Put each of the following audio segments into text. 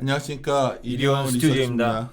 안녕하십니까. 이리온 스튜디오입니다.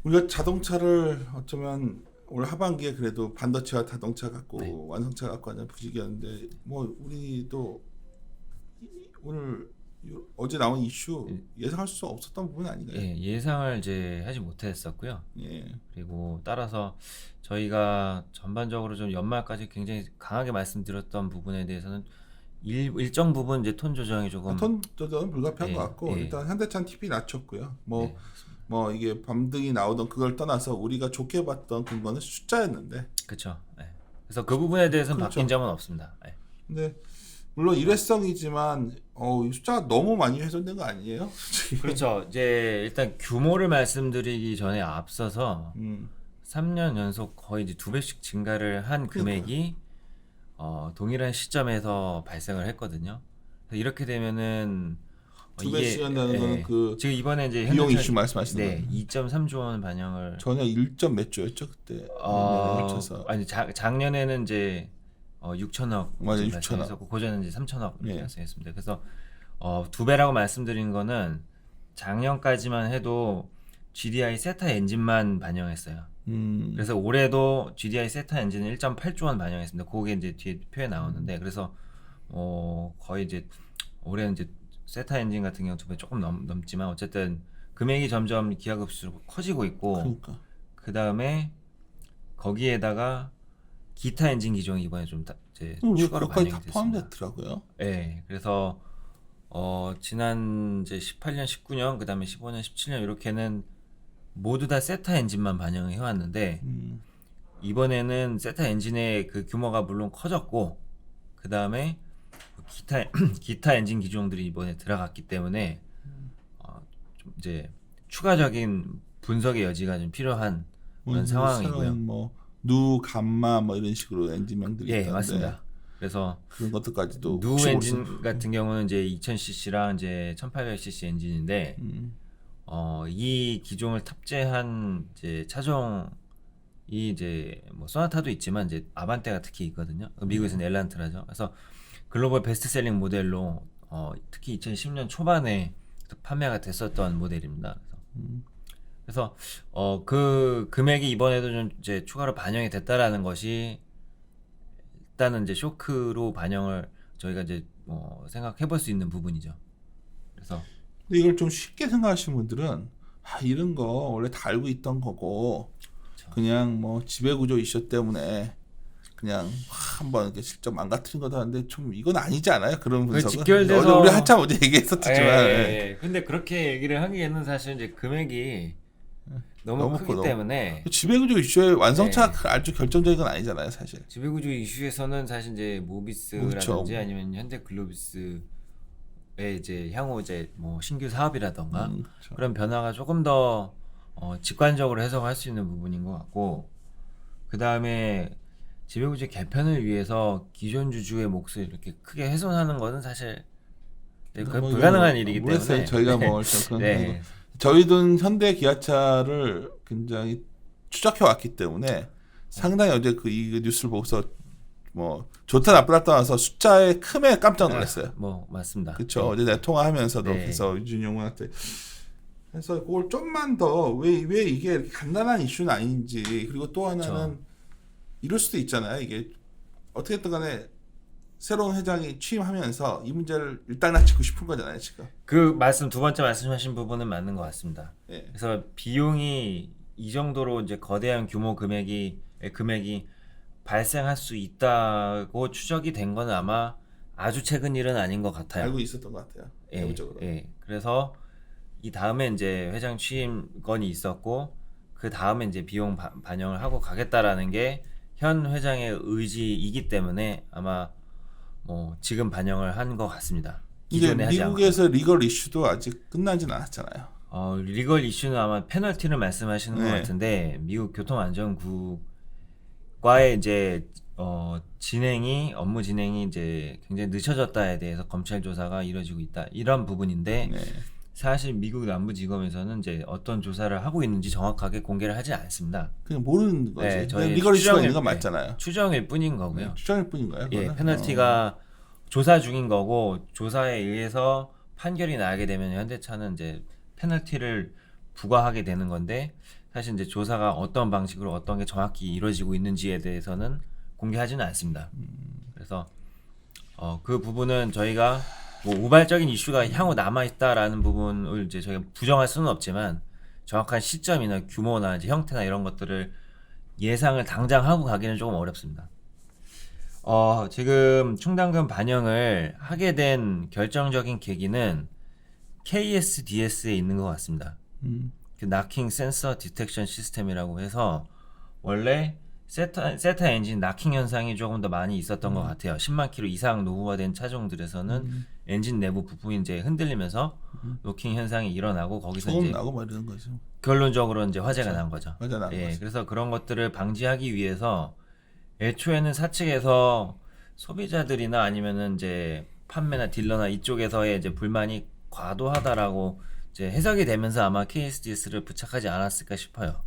우리가 자동차를 어쩌면 올 하반기에 그래도 반도체와 자동차 갖고 완성차 갖고 하는 부직이었는데 뭐 우리도 오늘 어제 나온 이슈 예상할 수 없었던 부분 아닌가요? 예, 예상을 이제 하지 못했었고요. 예. 그리고 따라서 저희가 전반적으로 좀 연말까지 굉장히 강하게 말씀드렸던 부분에 대해서는 일정 부분 이제 톤 조정이 조금 톤 조정은 불가피한 예, 것 같고 예. 일단 현대차는 TP 낮췄고요. 네, 뭐 이게 밤등이 나오던 그걸 떠나서 우리가 좋게 봤던 근거는 숫자였는데 그렇죠. 예. 그래서 그 부분에 대해서는 그렇죠. 바뀐 점은 없습니다. 예. 근데 물론 일회성이지만 이 숫자가 너무 많이 훼손된 거 아니에요? 솔직히. 그렇죠. 이제 일단 규모를 말씀드리기 전에 앞서서 3년 연속 거의 이제 2배씩 증가를 한 금액이 동일한 시점에서 발생을 했거든요. 그래서 이렇게 되면은 두 배씩 한다는 거는 그 지금 이번에 이제 비용 현대차- 이슈 말씀하시는 네, 거예요? 2.3조 원 반영을 전혀 1점 몇 조였죠 그때 내년에 합쳐서. 아니 작년에는 이제 6천억 맞아요, 6천억. 발생했었고 고전은 이제 3천억 예. 발생했습니다. 그래서 2배라고 말씀드린 거는 작년까지만 해도 GDI 세타 엔진만 반영했어요. 그래서 올해도 GDI 세타 엔진은 1.8조 원 반영했습니다. 그게 이제 뒤에 표에 나오는데 그래서 거의 이제 올해는 이제 세타 엔진 같은 경우 2배 조금 넘지만 어쨌든 금액이 점점 기하급수로 커지고 있고 그러니까 그 다음에 거기에다가 기타 엔진 기종이 이번에 좀 이제 왜 추가로 그것까지 반영이 다 됐습니다. 포함됐더라고요. 네, 그래서 지난 이제 18년, 19년, 그 다음에 15년, 17년 이렇게는 모두 다 세타 엔진만 반영을 해왔는데 이번에는 세타 엔진의 그 규모가 물론 커졌고 그 다음에 기타 엔진 기종들이 이번에 들어갔기 때문에 좀 이제 추가적인 분석의 여지가 좀 필요한 그런 상황이고요. 새로운 누 감마 이런 식으로 엔진명들이 예, 있던데 맞습니다. 그래서 그런 것들까지도 누 혹시 엔진 같은 경우는 이제 2000cc랑 이제 1800cc 엔진인데 이 기종을 탑재한 이제 차종이 이제 뭐 소나타도 있지만 이제 아반떼가 특히 있거든요. 미국에서는 엘란트라죠. 그래서 글로벌 베스트셀링 모델로 특히 2010년 초반에 판매가 됐었던 모델입니다. 그래서 그 금액이 이번에도 좀 이제 추가로 반영이 됐다라는 것이 일단은 이제 쇼크로 반영을 저희가 이제 생각해 볼 수 있는 부분이죠. 그래서 근데 이걸 좀 쉽게 생각하시는 분들은 이런 거 원래 다 알고 있던 거고 그냥 지배구조 이슈 때문에 그냥 한번 이렇게 실적 망가뜨린 거다 하는데 좀 이건 아니지 않아요? 그런 분석은 직결돼서 우리 한참 어제 얘기했었지만 예. 근데 그렇게 얘기를 하기에는 사실 이제 금액이 너무 크기 커. 때문에 지배구조 이슈의 완성차가 아주 결정적인 건 아니잖아요, 사실. 지배구조 이슈에서는 사실 이제 모비스라든지 그렇죠. 아니면 현대글로비스의 이제 향후 이제 뭐 신규 사업이라던가 그렇죠. 그런 변화가 조금 더 직관적으로 해석할 수 있는 부분인 것 같고 그 다음에 지배구조 개편을 위해서 기존 주주의 몫을 이렇게 크게 훼손하는 것은 사실 불가능한 일이기 때문에 저희가 네. 저희도 현대 기아차를 굉장히 추적해 왔기 때문에 상당히 어제 이 뉴스를 보고서 좋다 나쁘다 떠나서 숫자의 큼에 깜짝 놀랐어요. 맞습니다. 그렇죠. 네. 어제 내가 통화하면서도 네. 그래서 유준용한테 그래서 그걸 좀만 더 왜 이게 이렇게 간단한 이슈는 아닌지 그리고 또 하나는 이럴 수도 있잖아요. 이게 어떻게든 간에 새로운 회장이 취임하면서 이 문제를 일단락짓고 싶은 거잖아요, 지금. 그 두 번째 말씀하신 부분은 맞는 것 같습니다. 예. 그래서 비용이 이 정도로 이제 거대한 규모 금액이 발생할 수 있다고 추적이 된 거는 아마 아주 최근 일은 아닌 것 같아요. 알고 있었던 것 같아요. 내부적으로. 예. 그래서 이 다음에 이제 회장 취임 건이 있었고 그 다음에 이제 비용 반영을 하고 가겠다라는 게 현 회장의 의지이기 때문에 아마 지금 반영을 한 것 같습니다. 이제 기존에 하지 않고. 미국에서 리걸 이슈도 아직 끝나진 않았잖아요. 리걸 이슈는 아마 페널티를 말씀하시는 것 네. 같은데 미국 교통안전국과의 이제 업무 진행이 이제 굉장히 늦춰졌다에 대해서 검찰 조사가 이루어지고 있다 이런 부분인데 네. 사실 미국 남부지검에서는 이제 어떤 조사를 하고 있는지 정확하게 공개를 하지 않습니다. 그냥 모르는 거지. 네, 저희 리걸 이슈가 추정일- 있는 건 맞잖아요. 추정일 뿐인 거고요. 추정일 뿐인가요? 예, 그거는? 페널티가 조사 중인 거고 조사에 의해서 판결이 나게 되면 현대차는 이제 페널티를 부과하게 되는 건데 사실 이제 조사가 어떤 방식으로 어떤 게 정확히 이루어지고 있는지에 대해서는 공개하지는 않습니다. 그래서 그 부분은 저희가 뭐 우발적인 이슈가 향후 남아 있다라는 부분을 이제 저희가 부정할 수는 없지만 정확한 시점이나 규모나 이제 형태나 이런 것들을 예상을 당장 하고 가기는 조금 어렵습니다. 지금 충당금 반영을 하게 된 결정적인 계기는 KSDS에 있는 것 같습니다. 그 나킹 센서 디텍션 시스템이라고 해서 원래 세타 엔진 나킹 현상이 조금 더 많이 있었던 것 같아요. 10만 킬로 이상 노후가 된 차종들에서는 엔진 내부 부품이 이제 흔들리면서 노킹 현상이 일어나고 거기서 소음 이제 나고 막 이러는 거죠. 결론적으로 이제 화재가 난 거죠. 화재 난 예, 거죠. 그래서 그런 것들을 방지하기 위해서 애초에는 사측에서 소비자들이나 아니면은 이제 판매나 딜러나 이쪽에서의 이제 불만이 과도하다라고 이제 해석이 되면서 아마 KSDS를 부착하지 않았을까 싶어요.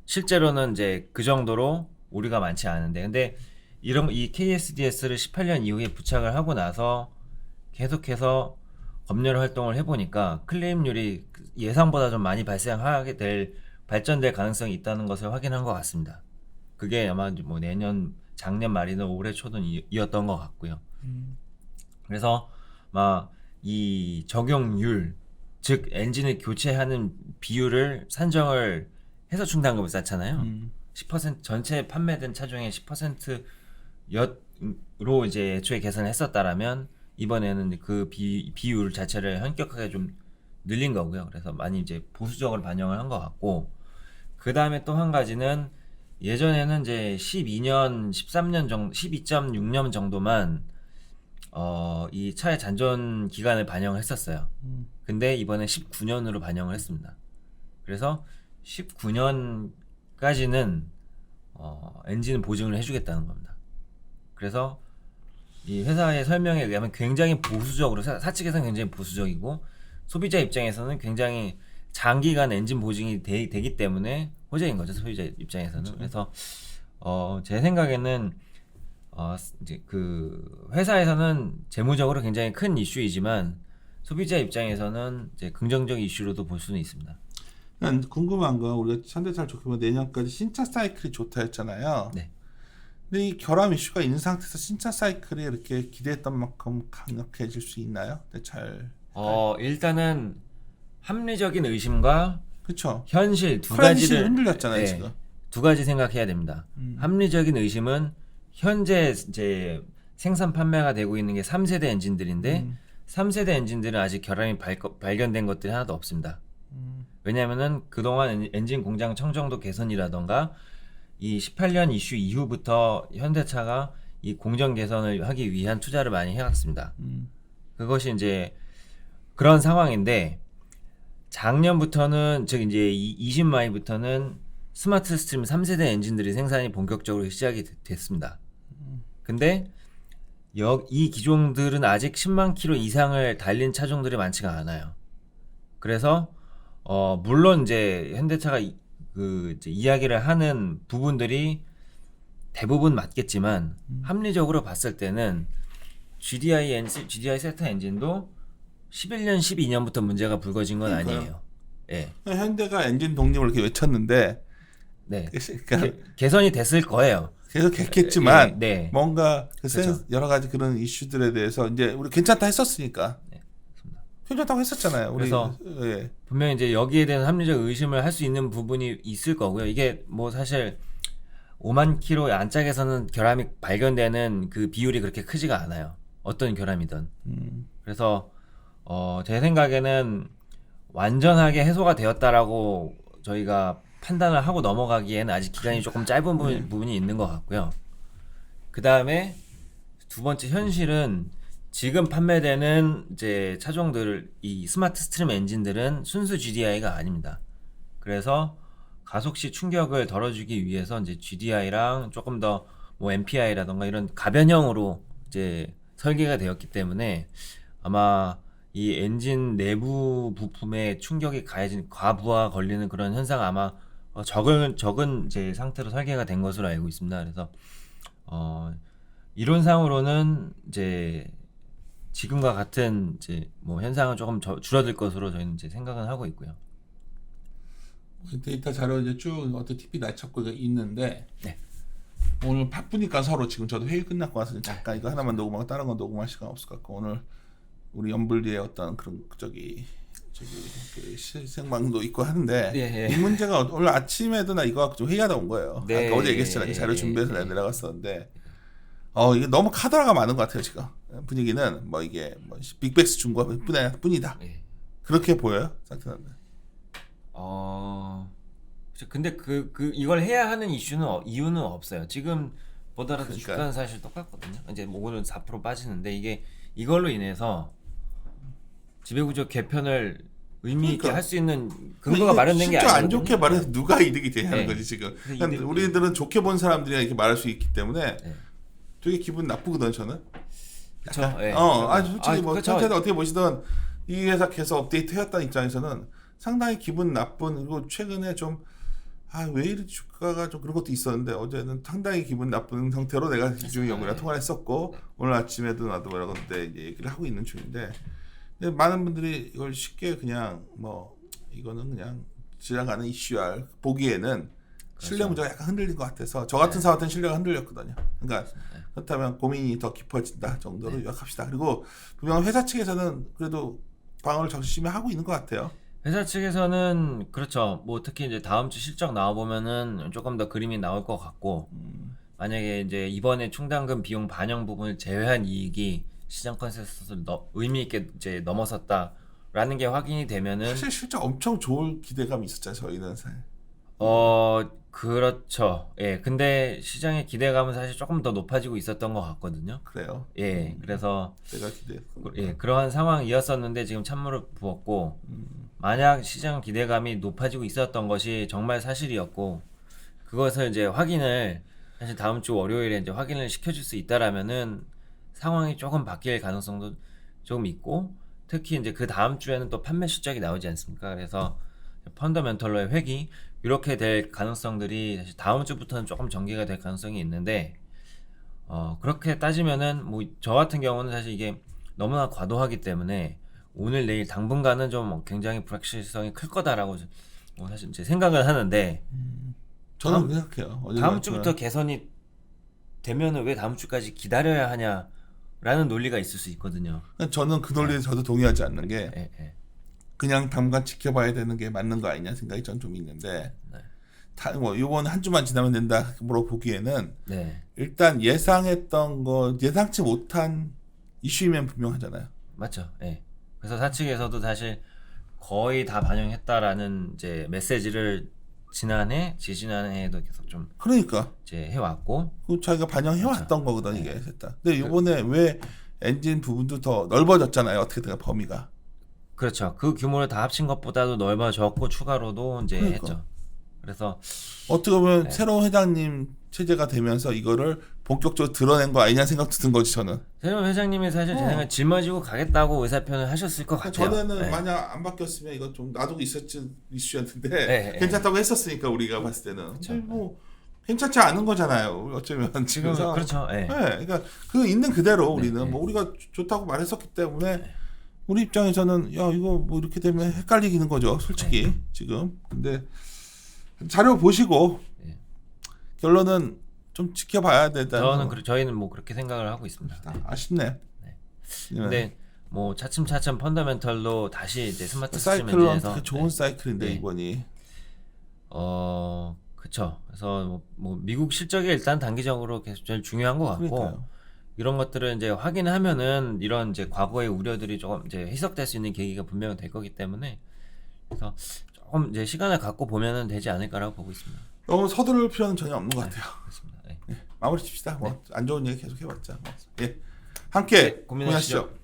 실제로는 이제 그 정도로 오류가 많지 않은데, 근데 이 KSDS를 18년 이후에 부착을 하고 나서 계속해서 검열 활동을 해보니까 클레임률이 예상보다 좀 많이 발전될 가능성이 있다는 것을 확인한 것 같습니다. 그게 아마 뭐 작년 말이나 올해 초든 이었던 것 같고요. 그래서 막 이 적용률, 즉 엔진을 교체하는 비율을 산정을 해서 충당금을 쌓잖아요. 10% 전체 판매된 차종의 10%로 이제 애초에 계산을 했었다라면 이번에는 그 비율 자체를 현격하게 좀 늘린 거고요. 그래서 많이 이제 보수적으로 반영을 한 것 같고, 그 다음에 또 한 가지는 예전에는 이제 13년 정도, 12.6년 정도만 이 차의 잔존 기간을 반영을 했었어요. 근데 이번에 19년으로 반영을 했습니다. 그래서 19년까지는 엔진 보증을 해주겠다는 겁니다. 그래서 이 회사의 설명에 의하면 굉장히 보수적으로, 사측에서는 굉장히 보수적이고 소비자 입장에서는 굉장히 장기간 엔진 보증이 되기 때문에 호재인 거죠, 소비자 입장에서는. 그렇죠. 그래서 제 생각에는 이제 그 회사에서는 재무적으로 굉장히 큰 이슈이지만 소비자 입장에서는 이제 긍정적 이슈로도 볼 수는 있습니다. 난 궁금한 건 우리가 현대차를 좋게 보면 내년까지 신차 사이클이 좋다 했잖아요. 네. 근데 이 결함 이슈가 있는 상태에서 신차 사이클이 이렇게 기대했던 만큼 강력해질 수 있나요? 일단은 합리적인 의심과 그렇죠. 현실 두 프라이빗이 가지를 흔들렸잖아요, 네, 지금. 두 가지 생각해야 됩니다. 합리적인 의심은 현재 이제 생산 판매가 되고 있는 게 3세대 엔진들인데 3세대 엔진들은 아직 결함이 발견된 것들이 하나도 없습니다. 왜냐하면은 그동안 엔진 공장 청정도 개선이라던가 이 18년 이슈 이후부터 현대차가 이 공정 개선을 하기 위한 투자를 많이 해왔습니다. 그것이 이제 그런 상황인데, 작년부터는, 즉 이제 20마이부터는 스마트 스트림 3세대 엔진들이 생산이 본격적으로 시작이 됐습니다. 근데 이 기종들은 아직 10만 킬로 이상을 달린 차종들이 많지가 않아요. 그래서 물론 이제 현대차가 이제 이야기를 하는 부분들이 대부분 맞겠지만 합리적으로 봤을 때는 GDI 세타 엔진도 11년, 12년부터 문제가 불거진 건 아니에요. 예. 현대가 엔진 독립을 이렇게 외쳤는데, 네. 그러니까 개선이 됐을 거예요. 계속 했겠지만 네. 뭔가 그렇죠. 여러 가지 그런 이슈들에 대해서 이제 우리 괜찮다 했었으니까. 네, 괜찮다고 했었잖아요. 우리. 그래서 예. 분명히 이제 여기에 대한 합리적 의심을 할 수 있는 부분이 있을 거고요. 이게 뭐 사실 5만 킬로 안짝에서는 결함이 발견되는 그 비율이 그렇게 크지가 않아요. 어떤 결함이든. 그래서 제 생각에는 완전하게 해소가 되었다라고 저희가 판단을 하고 넘어가기에는 아직 기간이 조금 짧은 부분이 있는 것 같고요. 그 다음에 두 번째 현실은 지금 판매되는 이제 차종들, 이 스마트 스트림 엔진들은 순수 GDI가 아닙니다. 그래서 가속시 충격을 덜어주기 위해서 이제 GDI랑 조금 더 뭐 MPI라던가 이런 가변형으로 이제 설계가 되었기 때문에 아마 이 엔진 내부 부품에 충격이 가해진 과부하 걸리는 그런 현상 아마 적은 이제 상태로 설계가 된 것으로 알고 있습니다. 그래서 이론상으로는 이제 지금과 같은 이제 뭐 현상은 조금 줄어들 것으로 저희는 이제 생각은 하고 있고요. 데이터 자료 이제 쭉 어떤 TP 날찾고 있는데 네. 오늘 바쁘니까 서로 지금 저도 회의 끝났고 와서 잠깐 이거 하나만 녹음하고 다른 건 녹음할 시간 없을 것 같고 오늘 우리 연불리의 어떤 그런 저기 그 생방도 있고 하는데 예, 예. 이 문제가 오늘 아침에도 나 이거 좀 회의하다 온 거예요. 네, 아까 어제 얘기했잖아요. 예, 자료 준비해서 예, 내가 예. 내려갔었는데 이게 너무 카더라가 많은 것 같아요 지금. 분위기는 뭐 이게 뭐 빅백스 준 것뿐이다. 예. 그렇게 보여요, 상태는. 그쵸. 근데 이걸 해야 하는 이유는 없어요. 지금 보더라도 그러니까요. 주가는 사실 똑같거든요. 이제 뭐 오늘은 4% 빠지는데 이걸로 인해서 지배구조 개편을 의미 있게 그러니까. 할 수 있는 근거가 마련된 게 진짜 아니거든요. 안 좋게 말해서 누가 이득이 되냐는 네. 거지 지금. 그래서 그러니까 우리들은 좋게 본 사람들이 이렇게 말할 수 있기 때문에 네. 되게 기분 나쁘거든 저는. 그쵸. 약간, 예. 솔직히 뭐 그쵸. 상태도 어떻게 보시던 이 회사 계속 업데이트 해왔다는 입장에서는 상당히 기분 나쁜. 그리고 최근에 좀 왜 이렇게 주가가 좀 그런 것도 있었는데 어제는 상당히 기분 나쁜 상태로 내가 이주희 연구랑 통화를 했었고 오늘 아침에도 나도 뭐라고 근데 이제 얘기를 하고 있는 중인데 근데 많은 분들이 이걸 쉽게 그냥 뭐 이거는 그냥 지나가는 이슈야 보기에는 신뢰 문제가 약간 흔들린 것 같아서 저 같은 사람한테는 신뢰가 흔들렸거든요. 그러니까 그렇다면 고민이 더 깊어진다 정도로 요약합시다. 그리고 분명 회사 측에서는 그래도 방어를 열심히 하고 있는 것 같아요. 회사 측에서는 그렇죠. 뭐 특히 이제 다음 주 실적 나와 보면은 조금 더 그림이 나올 것 같고 만약에 이제 이번에 충당금 비용 반영 부분을 제외한 이익이 시장 컨센서스를 의미 있게 이제 넘어섰다라는 게 확인이 되면은 사실 실적 엄청 좋을 기대감이 있었잖아요. 저희는 사실. 그렇죠. 예. 근데 시장의 기대감은 사실 조금 더 높아지고 있었던 것 같거든요. 그래요. 예. 그래서 내가 기대했고. 예, 그러한 상황이었었는데 지금 찬물을 부었고 만약 시장 기대감이 높아지고 있었던 것이 정말 사실이었고 그것을 이제 확인을 사실 다음 주 월요일에 이제 확인을 시켜줄 수 있다라면은 상황이 조금 바뀔 가능성도 조금 있고 특히 이제 그 다음 주에는 또 판매 실적이 나오지 않습니까? 그래서 펀더멘털로의 회귀 이렇게 될 가능성들이 사실 다음 주부터는 조금 전개가 될 가능성이 있는데 그렇게 따지면은 뭐 저 같은 경우는 사실 이게 너무나 과도하기 때문에 오늘 내일 당분간은 좀 굉장히 불확실성이 클 거다라고 뭐 사실 제 생각을 하는데 저는 생각해요. 다음 주부터 개선이 되면은 왜 다음 주까지 기다려야 하냐라는 논리가 있을 수 있거든요. 저는 그 논리에 저도 동의하지 않는 게 예, 예. 그냥 당분간 지켜봐야 되는 게 맞는 거 아니냐 생각이 전 좀 있는데 뭐 이번 한 주만 지나면 된다 물어보기에는 네. 일단 예상했던 거 예상치 못한 이슈이면 분명하잖아요. 맞죠. 예. 그래서 사측에서도 사실 거의 다 반영했다라는 이제 메시지를 지난해, 지지난해에도 계속 좀 그러니까 이제 해왔고 그 자기가 반영해왔던 그렇죠. 거거든 네. 이게 됐다. 근데 이번에 왜 엔진 부분도 더 넓어졌잖아요. 어떻게든 범위가. 그렇죠. 그 규모를 다 합친 것보다도 넓어졌고 추가로도 이제 그러니까. 했죠. 그래서 어떻게 보면 새로운 회장님 체제가 되면서 이거를 본격적으로 드러낸 거 아니냐 생각도 든 거지 저는. 새로운 회장님이 사실 제 생각에 짊어지고 가겠다고 의사표현을 하셨을 것 같아요. 전에는 네. 만약 안 바뀌었으면 이거 좀 놔두고 있었지 이슈였는데 네, 괜찮다고 했었으니까 우리가 봤을 때는. 그쵸. 근데 뭐 괜찮지 않은 거잖아요. 어쩌면 지금 지금 상황. 그렇죠. 예. 네, 그러니까 그 있는 그대로 우리는 네. 뭐 우리가 좋다고 말했었기 때문에 우리 입장에서는 야 이거 뭐 이렇게 되면 헷갈리기는 거죠, 솔직히 지금. 근데 자료 보시고 네. 결론은 좀 지켜봐야 된다. 저희는 뭐 그렇게 생각을 하고 있습니다. 네. 아쉽네. 근데 뭐 차츰차츰 펀더멘털로 다시 이제 스마트 시스템 사이클은 엔진에서 되게 좋은 사이클인데 네. 이번이. 그쵸. 그래서 뭐 미국 실적이 일단 단기적으로 계속 제일 중요한 것 같고 그러니까요. 이런 것들을 이제 확인하면은 이런 이제 과거의 우려들이 조금 이제 해석될 수 있는 계기가 분명히 될 거기 때문에 그래서 조금 이제 시간을 갖고 보면은 되지 않을까라고 보고 있습니다. 너무 서두를 필요는 전혀 없는 것 같아요. 그렇습니다. 네. 마무리 칩시다. 뭐 안 좋은 얘기 계속 해봤자. 예, 함께 고민하시죠. 고민하시죠.